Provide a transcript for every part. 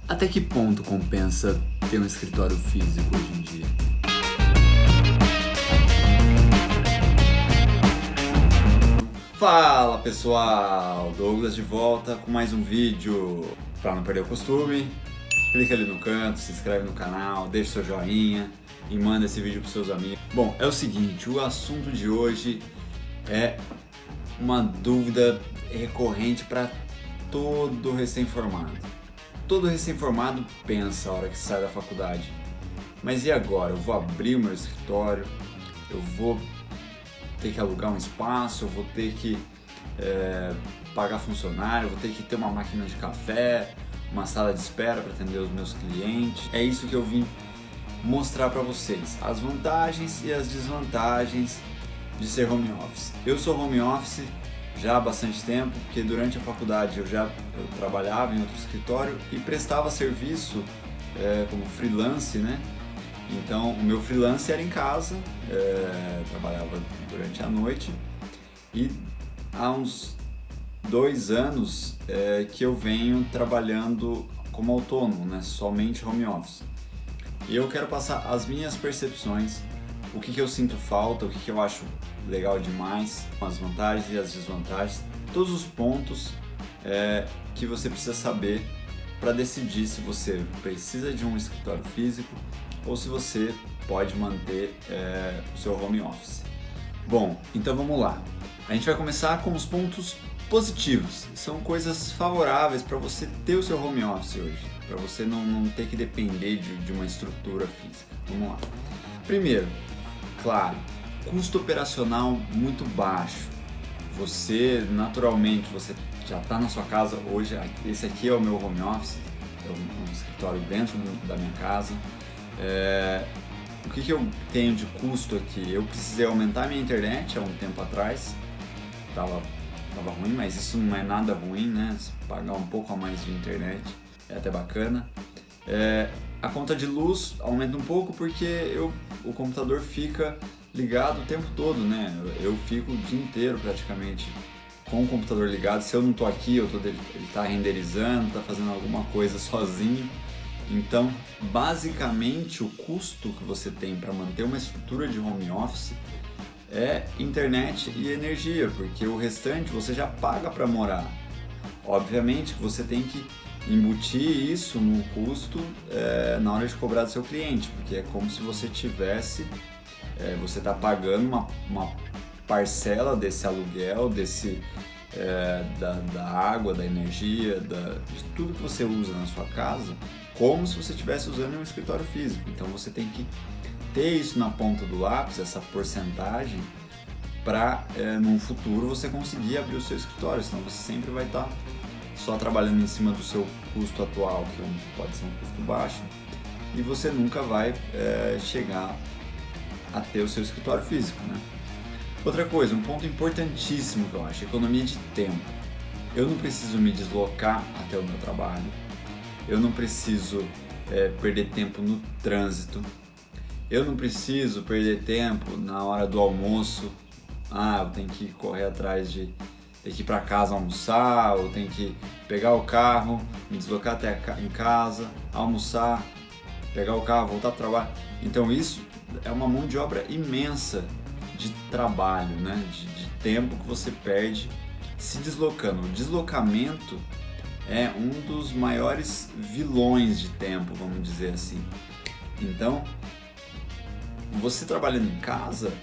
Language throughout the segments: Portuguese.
Até que ponto compensa ter um escritório físico hoje em dia? Fala pessoal, Douglas de volta com mais um vídeo. Para não perder o costume, clica ali no canto, se inscreve no canal, deixa seu joinha e manda esse vídeo para seus amigos. Bom, é o seguinte, o assunto de hoje é uma dúvida recorrente para todo recém-formado. Todo recém-formado pensa a hora que sai da faculdade, mas e agora? Eu vou abrir o meu escritório, eu vou ter que alugar um espaço, eu vou ter que pagar funcionário, eu vou ter que ter uma máquina de café, uma sala de espera para atender os meus clientes. É isso que eu vim mostrar para vocês, as vantagens e as desvantagens de ser home office. Eu sou home office já há bastante tempo, porque durante a faculdade eu trabalhava em outro escritório e prestava serviço como freelance, né? Então o meu freelance era em casa, trabalhava durante a noite e há uns 2 anos que eu venho trabalhando como autônomo, né? Somente home office. E eu quero passar as minhas percepções, o que eu sinto falta, o que eu acho legal demais, as vantagens e as desvantagens, todos os pontos que você precisa saber para decidir se você precisa de um escritório físico ou se você pode manter o seu home office. Bom, então vamos lá. A gente vai começar com os pontos positivos. São coisas favoráveis para você ter o seu home office hoje, para você não ter que depender de uma estrutura física. Vamos lá. Primeiro, claro, custo operacional muito baixo. Você, naturalmente, você já está na sua casa hoje. Esse aqui é o meu home office, é um escritório dentro da minha casa. O que eu tenho de custo aqui? Eu precisei aumentar minha internet há um tempo atrás. Tava ruim, mas isso não é nada ruim, né? Se pagar um pouco a mais de internet é até bacana. A conta de luz aumenta um pouco porque o computador fica ligado o tempo todo, né? Eu fico o dia inteiro praticamente com o computador ligado. Se eu não estou aqui, ele está renderizando, está fazendo alguma coisa sozinho. Então, basicamente, o custo que você tem para manter uma estrutura de home office é internet e energia, porque o restante você já paga para morar. Obviamente que você tem que embutir isso no custo na hora de cobrar do seu cliente, porque é como se você tivesse, você está pagando uma parcela desse aluguel, da água, da energia, de tudo que você usa na sua casa, como se você estivesse usando um escritório físico. Então você tem que ter isso na ponta do lápis, essa porcentagem, para num futuro você conseguir abrir o seu escritório, senão você sempre vai estar só trabalhando em cima do seu custo atual, que pode ser um custo baixo, e você nunca vai chegar a ter o seu escritório físico, né? Outra coisa, um ponto importantíssimo que eu acho, economia de tempo. Eu não preciso me deslocar até o meu trabalho, eu não preciso perder tempo no trânsito, eu não preciso perder tempo na hora do almoço. Eu tenho que correr atrás ter que ir para casa almoçar, ou tenho que pegar o carro, me deslocar até em casa, almoçar, pegar o carro, voltar para o trabalho. Então isso é uma mão de obra imensa de trabalho, né? de tempo que você perde se deslocando. O deslocamento é um dos maiores vilões de tempo, vamos dizer assim. Então, você trabalhando em casa,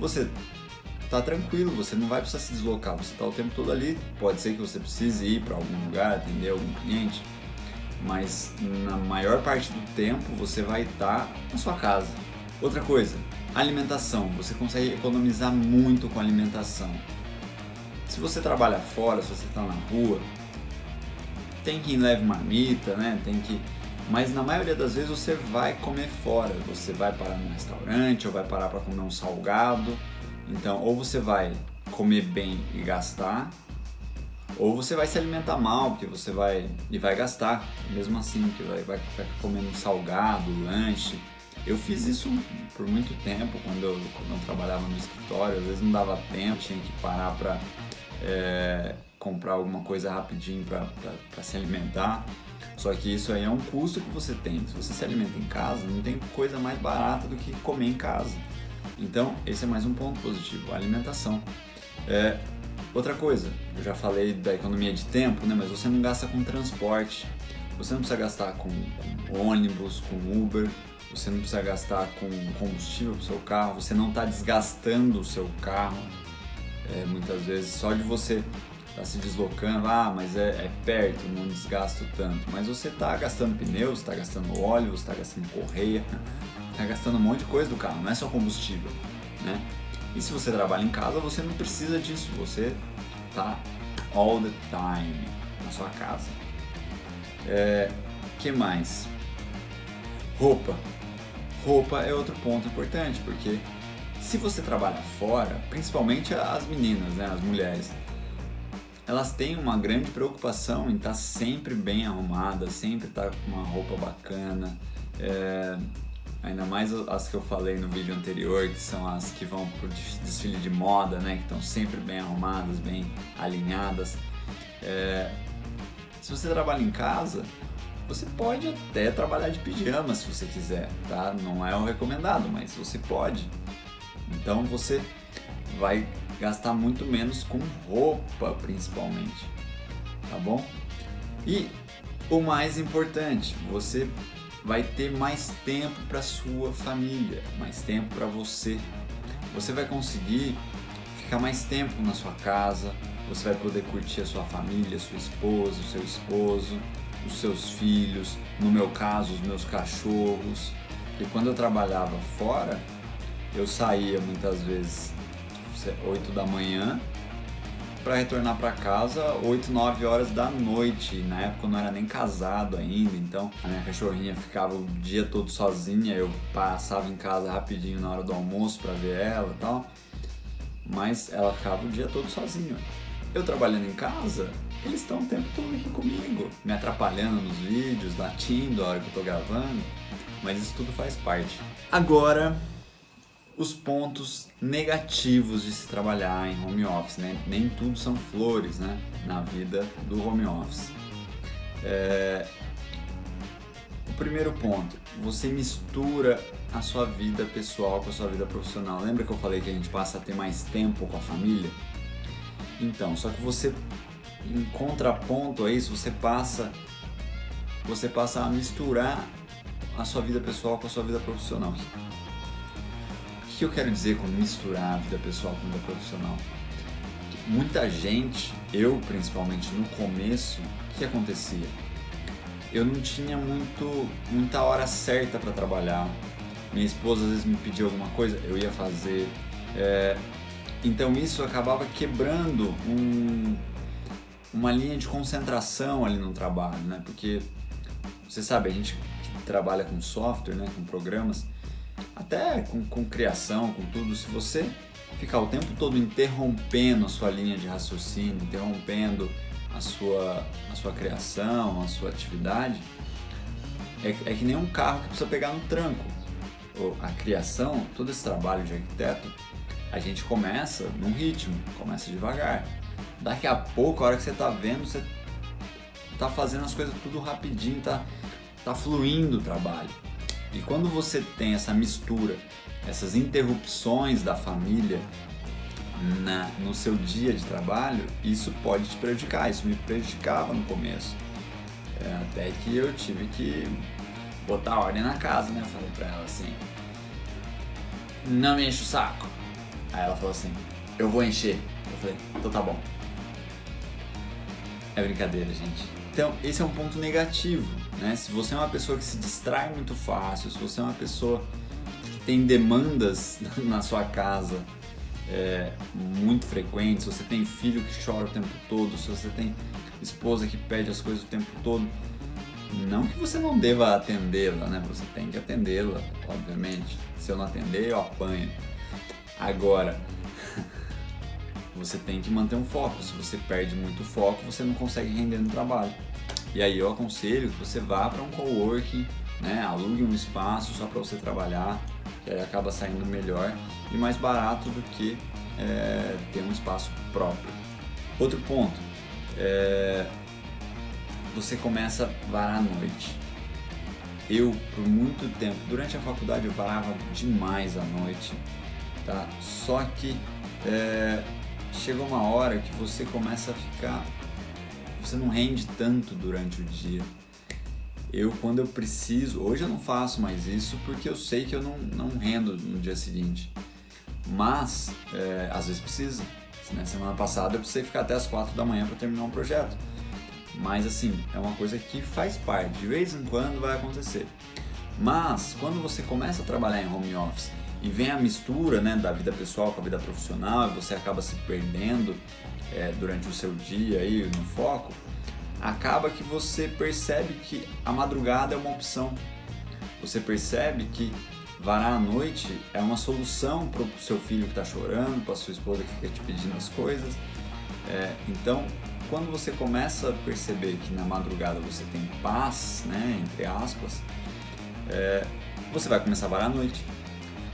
você tá tranquilo, você não vai precisar se deslocar, você tá o tempo todo ali. Pode ser que você precise ir para algum lugar, atender algum cliente, mas na maior parte do tempo você vai estar na sua casa. Outra coisa, alimentação. Você consegue economizar muito com alimentação. Se você trabalha fora, se você está na rua, tem quem leve marmita, né? Mas na maioria das vezes você vai comer fora. Você vai parar num restaurante ou vai parar para comer um salgado. Então, ou você vai comer bem e gastar, ou você vai se alimentar mal, porque você vai gastar, mesmo assim, que vai ficar comendo um salgado, lanche. Eu fiz isso por muito tempo, quando eu trabalhava no escritório, às vezes não dava tempo, tinha que parar para comprar alguma coisa rapidinho para se alimentar. Só que isso aí é um custo que você tem. Se você se alimenta em casa, não tem coisa mais barata do que comer em casa. Então, esse é mais um ponto positivo, a alimentação. Outra coisa, eu já falei da economia de tempo, né? Mas você não gasta com transporte, você não precisa gastar com ônibus, com Uber, você não precisa gastar com combustível para o seu carro, você não está desgastando o seu carro. Muitas vezes só de você estar se deslocando, mas é perto, não desgasto tanto. Mas você está gastando pneus, está gastando óleo, está gastando correia, está gastando um monte de coisa do carro, não é só combustível, né? E se você trabalha em casa, você não precisa disso, você tá all the time na sua casa. Que mais? Roupa é outro ponto importante, porque se você trabalha fora, principalmente as meninas, né, as mulheres, elas têm uma grande preocupação em estar sempre bem arrumadas, sempre estar com uma roupa bacana, ainda mais as que eu falei no vídeo anterior, que são as que vão pro desfile de moda, né, que estão sempre bem arrumadas, bem alinhadas. Se você trabalha em casa, você pode até trabalhar de pijama se você quiser, tá? Não é o recomendado, mas você pode. Então você vai gastar muito menos com roupa, principalmente, tá bom? E o mais importante, você vai ter mais tempo para sua família, mais tempo para você. Você vai conseguir ficar mais tempo na sua casa, você vai poder curtir a sua família, sua esposa, o seu esposo, os seus filhos, no meu caso, os meus cachorros. Porque quando eu trabalhava fora, eu saía muitas vezes 8 da manhã para retornar para casa 8, 9 horas da noite. Na época eu não era nem casado ainda, então a minha cachorrinha ficava o dia todo sozinha, eu passava em casa rapidinho na hora do almoço para ver ela e tal, mas ela ficava o dia todo sozinha. Eu trabalhando em casa, eles estão o tempo todo aqui comigo, me atrapalhando nos vídeos, latindo a hora que eu tô gravando, mas isso tudo faz parte. Agora, os pontos negativos de se trabalhar em home office, né? Nem tudo são flores, né? Na vida do home office. O primeiro ponto, você mistura a sua vida pessoal com a sua vida profissional. Lembra que eu falei que a gente passa a ter mais tempo com a família? Então, só que você, em contraponto a isso, você passa a misturar a sua vida pessoal com a sua vida profissional. O que eu quero dizer com misturar a vida pessoal com a vida profissional? Muita gente, eu principalmente no começo, o que acontecia? Eu não tinha muita hora certa para trabalhar. Minha esposa às vezes me pedia alguma coisa, eu ia fazer. Então isso acabava quebrando uma linha de concentração ali no trabalho, né? Porque você sabe, a gente que trabalha com software, né, com programas, até com criação, com tudo, se você ficar o tempo todo interrompendo a sua linha de raciocínio, interrompendo a sua criação, a sua atividade, é que nem um carro que precisa pegar no tranco. A criação, todo esse trabalho de arquiteto, a gente começa num ritmo, começa devagar. Daqui a pouco, a hora que você tá vendo, você tá fazendo as coisas tudo rapidinho, tá fluindo o trabalho. E quando você tem essa mistura, essas interrupções da família no seu dia de trabalho, isso pode te prejudicar. Isso me prejudicava no começo. Até que eu tive que botar ordem na casa, né? Eu falei pra ela assim, não me enche o saco. Aí ela falou assim, eu vou encher. Eu falei, então tá bom. É brincadeira, gente. Então, esse é um ponto negativo, né? Se você é uma pessoa que se distrai muito fácil, se você é uma pessoa que tem demandas na sua casa muito frequentes, se você tem filho que chora o tempo todo, se você tem esposa que pede as coisas o tempo todo, não que você não deva atendê-la, né? Você tem que atendê-la, obviamente. Se eu não atender, eu apanho. Agora, você tem que manter um foco. Se você perde muito foco, você não consegue render no trabalho. E aí eu aconselho que você vá para um coworking, né? Alugue um espaço só para você trabalhar, que aí acaba saindo melhor e mais barato do que ter um espaço próprio. Outro ponto, você começa a varar à noite. Eu, por muito tempo, durante a faculdade eu varava demais à noite, tá? Só que chega uma hora que você começa a ficar... Você não rende tanto durante o dia. Quando eu preciso... Hoje eu não faço mais isso porque eu sei que eu não rendo no dia seguinte. Mas, às vezes precisa. Na semana passada eu precisei ficar até as 4 da manhã para terminar um projeto. Mas assim, é uma coisa que faz parte, de vez em quando vai acontecer. Mas quando você começa a trabalhar em home office e vem a mistura, né, da vida pessoal com a vida profissional, e você acaba se perdendo durante o seu dia aí no foco, acaba que você percebe que a madrugada é uma opção. Você percebe que varar à noite é uma solução para o seu filho que está chorando, para a sua esposa que fica te pedindo as coisas. Então, quando você começa a perceber que na madrugada você tem paz, né, entre aspas, você vai começar a varar à noite.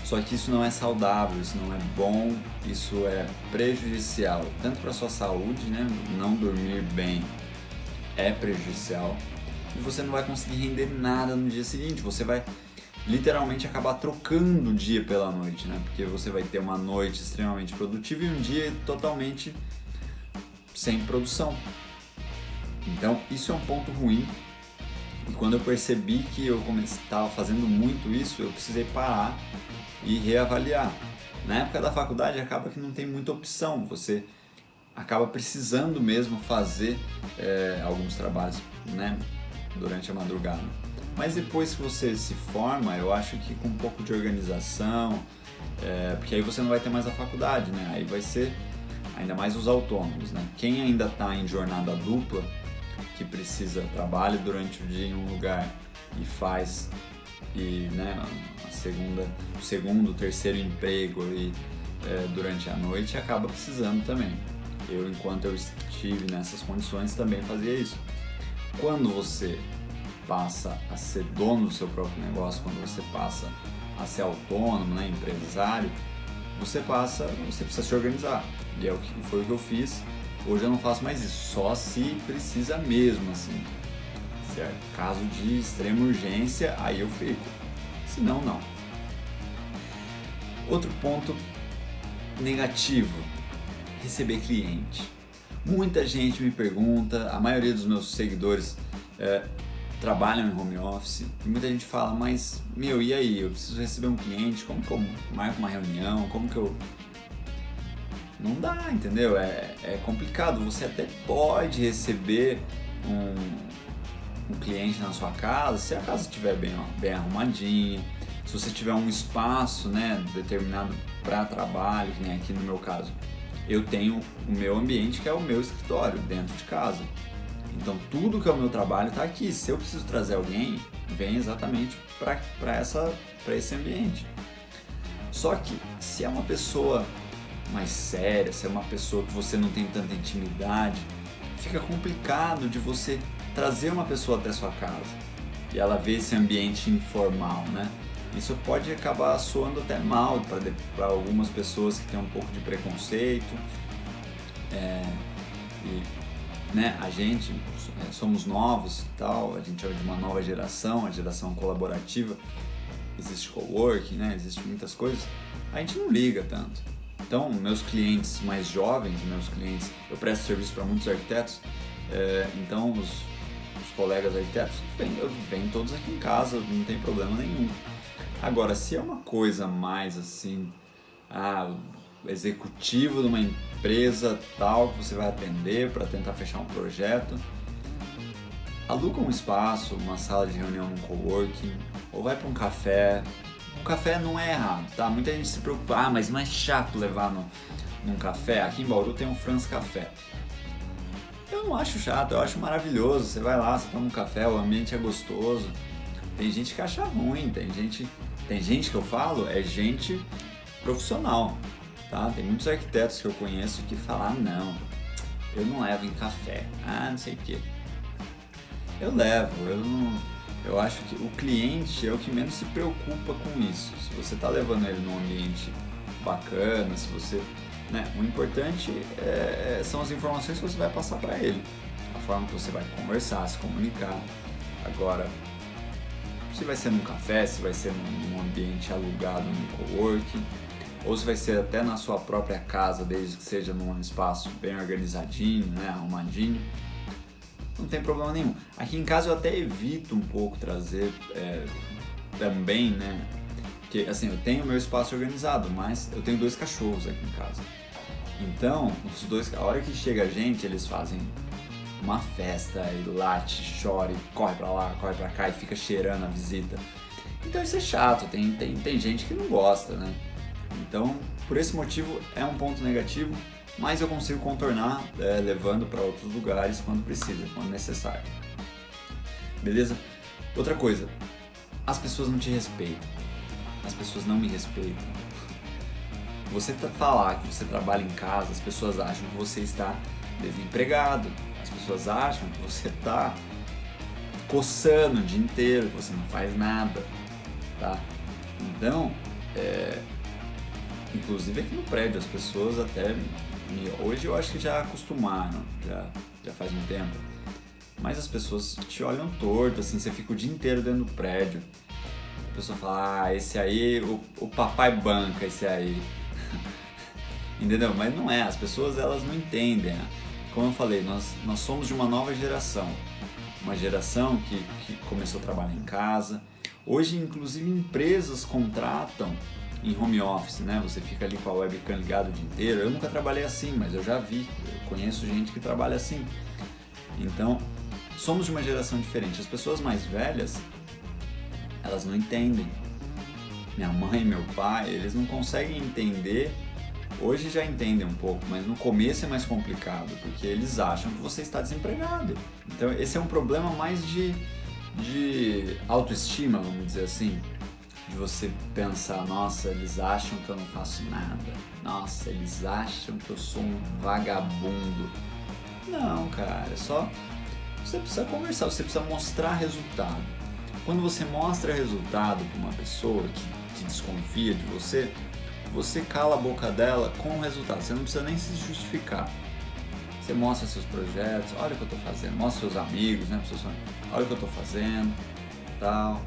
Só que isso não é saudável, isso não é bom, isso é prejudicial, tanto para a sua saúde, né, não dormir bem é prejudicial, e você não vai conseguir render nada no dia seguinte, você vai literalmente acabar trocando o dia pela noite, né, porque você vai ter uma noite extremamente produtiva e um dia totalmente sem produção. Então isso é um ponto ruim, e quando eu percebi que eu estava fazendo muito isso, eu precisei parar e reavaliar. Na época da faculdade acaba que não tem muita opção, você acaba precisando mesmo fazer alguns trabalhos, né, durante a madrugada. Mas depois que você se forma, eu acho que com um pouco de organização, porque aí você não vai ter mais a faculdade, né, aí vai ser ainda mais os autônomos, né? Quem ainda está em jornada dupla, que precisa trabalha durante o dia em um lugar e faz né, o segundo, terceiro emprego ali, durante a noite, acaba precisando também. Eu, enquanto eu estive nessas condições, também fazia isso. Quando você passa a ser dono do seu próprio negócio, quando você passa a ser autônomo, né, empresário, você precisa se organizar. E foi o que eu fiz. Hoje eu não faço mais isso, só se precisa mesmo, assim, certo? Caso de extrema urgência, aí eu fico. Se não, não. Outro ponto negativo: receber cliente. Muita gente me pergunta, a maioria dos meus seguidores trabalham em home office, e muita gente fala, mas e aí, eu preciso receber um cliente, como que eu marco uma reunião, como que eu... Não dá, entendeu? É complicado. Você até pode receber um cliente na sua casa, se a casa estiver bem arrumadinha, se você tiver um espaço, né, determinado para trabalho, que nem aqui no meu caso. Eu tenho o meu ambiente, que é o meu escritório, dentro de casa. Então tudo que é o meu trabalho está aqui. Se eu preciso trazer alguém, vem exatamente para esse ambiente. Só que se é uma pessoa mais séria, se é uma pessoa que você não tem tanta intimidade, fica complicado de você trazer uma pessoa até sua casa e ela ver esse ambiente informal, né? Isso pode acabar soando até mal para algumas pessoas que têm um pouco de preconceito, né? A gente somos novos e tal, a gente é de uma nova geração, a geração colaborativa, existe coworking, né? Existem muitas coisas, a gente não liga tanto. Então, meus clientes mais jovens, eu presto serviço para muitos arquitetos, então os colegas arquitetos vêm todos aqui em casa, não tem problema nenhum. Agora, se é uma coisa mais assim, executivo de uma empresa tal que você vai atender para tentar fechar um projeto, aluga um espaço, uma sala de reunião num coworking, ou vai para um café. Um café não é errado, tá? Muita gente se preocupa, mas não é chato levar num café? Aqui em Bauru tem um Franz Café. Eu não acho chato, eu acho maravilhoso. Você vai lá, você toma um café, o ambiente é gostoso. Tem gente que acha ruim, tem gente que eu falo, é gente profissional, tá? Tem muitos arquitetos que eu conheço que falam, não, eu não levo em café, não sei o quê. Eu levo, eu acho que o cliente é o que menos se preocupa com isso. Se você está levando ele num ambiente bacana, o importante são as informações que você vai passar para ele. A forma que você vai conversar, se comunicar. Agora, se vai ser num café, se vai ser num ambiente alugado, num coworking, ou se vai ser até na sua própria casa, desde que seja num espaço bem organizadinho, né, arrumadinho, não tem problema nenhum. Aqui em casa eu até evito um pouco trazer também, né, porque assim, eu tenho meu espaço organizado, mas eu tenho 2 cachorros aqui em casa. Então, os dois, a hora que chega a gente, eles fazem uma festa e late, chora, e corre pra lá, corre pra cá e fica cheirando a visita. Então isso é chato, tem gente que não gosta, né? Então, por esse motivo é um ponto negativo, mas eu consigo contornar levando para outros lugares quando precisa, quando necessário. Beleza? Outra coisa, as pessoas não te respeitam. As pessoas não me respeitam. Você falar que você trabalha em casa, as pessoas acham que você está desempregado. As pessoas acham que você está coçando o dia inteiro, que você não faz nada, tá? Então, inclusive aqui no prédio, as pessoas até... Hoje eu acho que já acostumaram, já faz um tempo. Mas as pessoas te olham torto, assim, você fica o dia inteiro dentro do prédio. A pessoa fala, esse aí, o papai banca esse aí. Entendeu? Mas não é, as pessoas elas não entendem. Como eu falei, nós somos de uma nova geração. Uma geração que começou a trabalhar em casa. Hoje, inclusive, empresas contratam em home office, né? Você fica ali com a webcam ligada o dia inteiro. Eu nunca trabalhei assim, mas eu já vi. Eu conheço gente que trabalha assim. Então, somos de uma geração diferente. As pessoas mais velhas, elas não entendem. Minha mãe e meu pai, eles não conseguem entender. Hoje já entendem um pouco, mas no começo é mais complicado, porque eles acham que você está desempregado. Então esse é um problema mais de autoestima, vamos dizer assim. De você pensar, nossa, eles acham que eu não faço nada. Nossa, eles acham que eu sou um vagabundo. Não, cara, é só... Você precisa conversar, você precisa mostrar resultado. Quando você mostra resultado para uma pessoa que desconfia de você, você cala a boca dela com o resultado. Você não precisa nem se justificar. Você mostra seus projetos, olha o que eu estou fazendo. Mostra seus amigos, né? Olha o que eu estou fazendo, tal.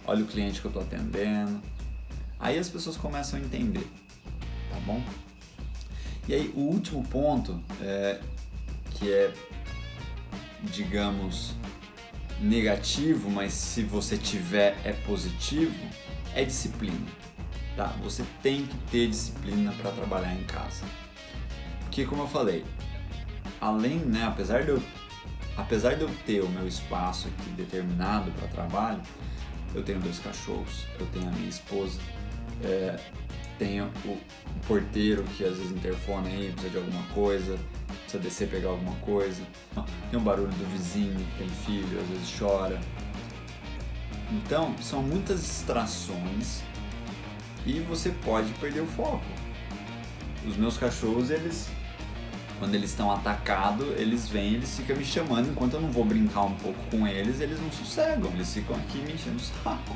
Olha o cliente que eu estou atendendo. Aí as pessoas começam a entender, tá bom? E aí o último ponto, que é, digamos, negativo, mas se você tiver é positivo, é disciplina. Tá? Você tem que ter disciplina para trabalhar em casa. Porque, como eu falei, além, né, apesar de eu ter o meu espaço aqui determinado para trabalho, eu tenho 2 cachorros, eu tenho a minha esposa, tenho o porteiro que às vezes interfona aí, precisa de alguma coisa, precisa descer pegar alguma coisa, tem o barulho do vizinho que tem filho, às vezes chora. Então, são muitas distrações e você pode perder o foco. Os meus cachorros, quando eles estão atacados, eles vêm, eles ficam me chamando, enquanto eu não vou brincar um pouco com eles não sossegam, eles ficam aqui me enchendo o saco.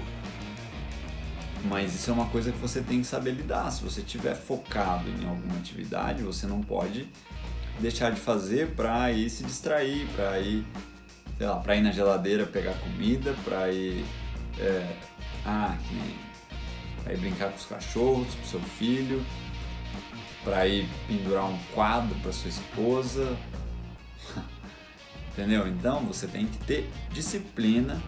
Mas isso é uma coisa que você tem que saber lidar. Se você estiver focado em alguma atividade, você não pode deixar de fazer para ir se distrair, para ir, sei lá, para ir na geladeira pegar comida, para ir, para ir brincar com os cachorros, com o seu filho, para ir pendurar um quadro para sua esposa, entendeu? Então você tem que ter disciplina.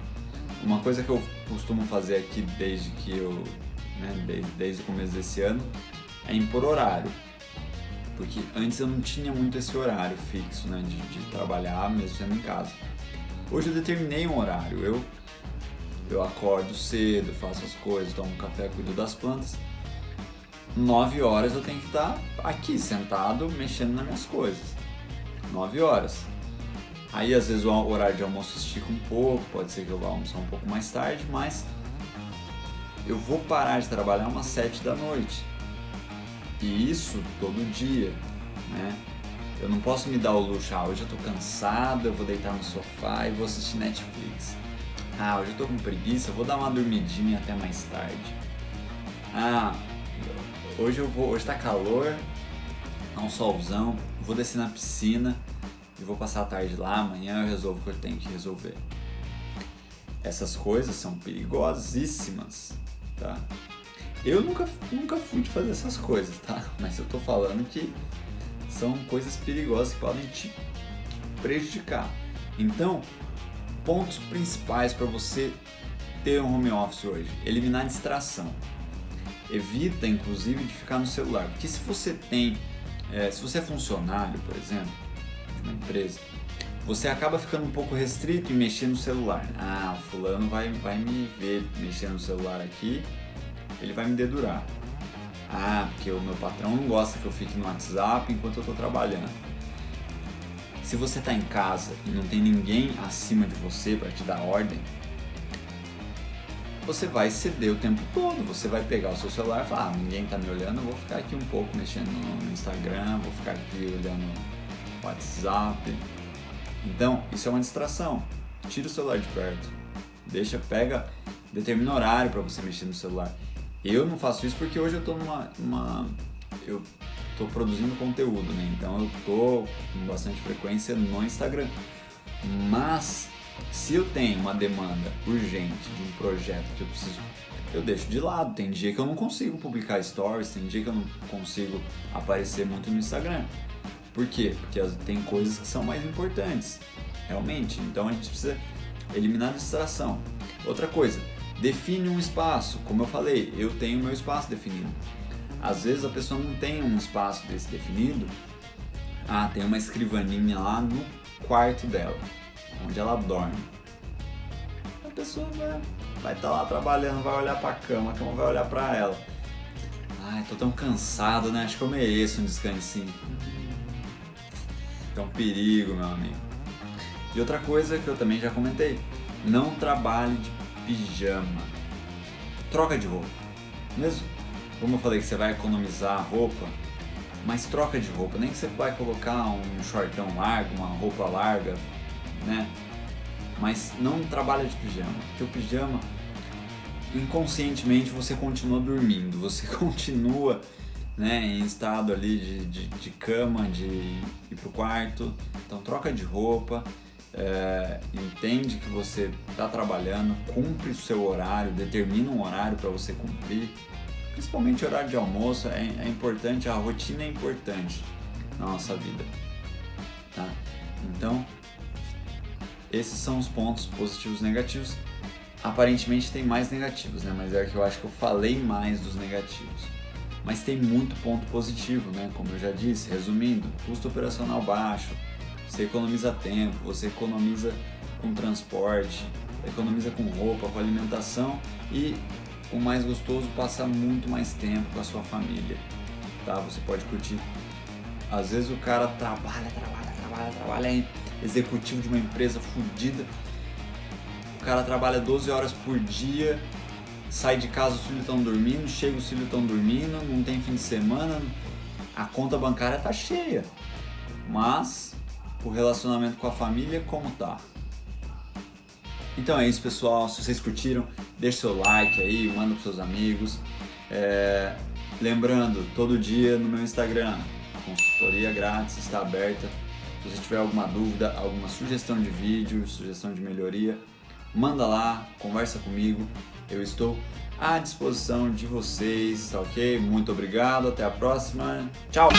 Uma coisa que eu costumo fazer aqui desde o começo desse ano é impor horário, porque antes eu não tinha muito esse horário fixo, né, de trabalhar mesmo sendo em casa. Hoje eu determinei um horário, eu acordo cedo, faço as coisas, tomo um café, cuido das plantas. 9 horas eu tenho que estar aqui sentado mexendo nas minhas coisas. 9 horas. Aí às vezes o horário de almoço estica um pouco, pode ser que eu vá almoçar um pouco mais tarde, mas eu vou parar de trabalhar umas 7 da noite. E isso todo dia, né? Eu não posso me dar o luxo, hoje eu tô cansado, eu vou deitar no sofá e vou assistir Netflix. Hoje eu tô com preguiça, eu vou dar uma dormidinha até mais tarde. Hoje tá calor, tá um solzão, vou descer na piscina, e vou passar a tarde lá, amanhã eu resolvo o que eu tenho que resolver. Essas coisas são perigosíssimas, tá? Eu nunca fui de fazer essas coisas, tá? Mas eu tô falando que são coisas perigosas que podem te prejudicar. Então, pontos principais para você ter um home office hoje: eliminar a distração. Evita, inclusive, de ficar no celular, porque se você é funcionário, por exemplo, de uma empresa, você acaba ficando um pouco restrito em mexer no celular. O fulano vai me ver mexer no celular aqui, ele vai me dedurar. Porque o meu patrão não gosta que eu fique no WhatsApp enquanto eu estou trabalhando. Se você está em casa e não tem ninguém acima de você para te dar ordem, você vai ceder o tempo todo. Você vai pegar o seu celular e falar: ninguém está me olhando, eu vou ficar aqui um pouco mexendo no Instagram, vou ficar aqui olhando o WhatsApp. Então, isso é uma distração. Tira o celular de perto. Determina horário para você mexer no celular. Eu não faço isso porque hoje eu tô eu tô produzindo conteúdo, né? Então eu tô com bastante frequência no Instagram. Mas se eu tenho uma demanda urgente de um projeto que eu preciso, eu deixo de lado. Tem dia que eu não consigo publicar stories, tem dia que eu não consigo aparecer muito no Instagram. Por quê? Porque tem coisas que são mais importantes, realmente. Então a gente precisa eliminar a distração. Outra coisa: define um espaço. Como eu falei, eu tenho meu espaço definido. Às vezes a pessoa não tem um espaço desse definido. Tem uma escrivaninha lá no quarto dela, onde ela dorme. A pessoa vai estar lá trabalhando, vai olhar para a cama vai olhar para ela. Tô tão cansado, né? Acho que eu mereço um descansinho. É um perigo, meu amigo. E outra coisa que eu também já comentei: não trabalhe de pijama. Troca de roupa. Mesmo como eu falei que você vai economizar roupa, mas troca de roupa. Nem que você vai colocar um shortão largo, uma roupa larga, né? Mas não trabalha de pijama. Porque o pijama, inconscientemente, você continua dormindo. Você continua, né, em estado ali de cama, de ir pro quarto. Então troca de roupa. Entende que você está trabalhando, cumpre o seu horário, determina um horário para você cumprir, principalmente o horário de almoço. É importante, a rotina é importante na nossa vida, tá? Então, esses são os pontos positivos e negativos. Aparentemente tem mais negativos, né? Mas que eu acho que eu falei mais dos negativos. Mas tem muito ponto positivo, né? Como eu já disse, resumindo: custo operacional baixo, você economiza tempo, você economiza com transporte, economiza com roupa, com alimentação e, o mais gostoso, passar muito mais tempo com a sua família, tá? Você pode curtir. Às vezes o cara trabalha, é executivo de uma empresa fodida, o cara trabalha 12 horas por dia, sai de casa, os filhos estão dormindo, chega, os filhos estão dormindo, não tem fim de semana, a conta bancária tá cheia, mas o relacionamento com a família, como tá? Então é isso, pessoal. Se vocês curtiram, deixa seu like aí, manda pros seus amigos. Lembrando, todo dia no meu Instagram, a consultoria grátis está aberta. Se você tiver alguma dúvida, alguma sugestão de vídeo, sugestão de melhoria, manda lá, conversa comigo. Eu estou à disposição de vocês, tá ok? Muito obrigado, até a próxima. Tchau!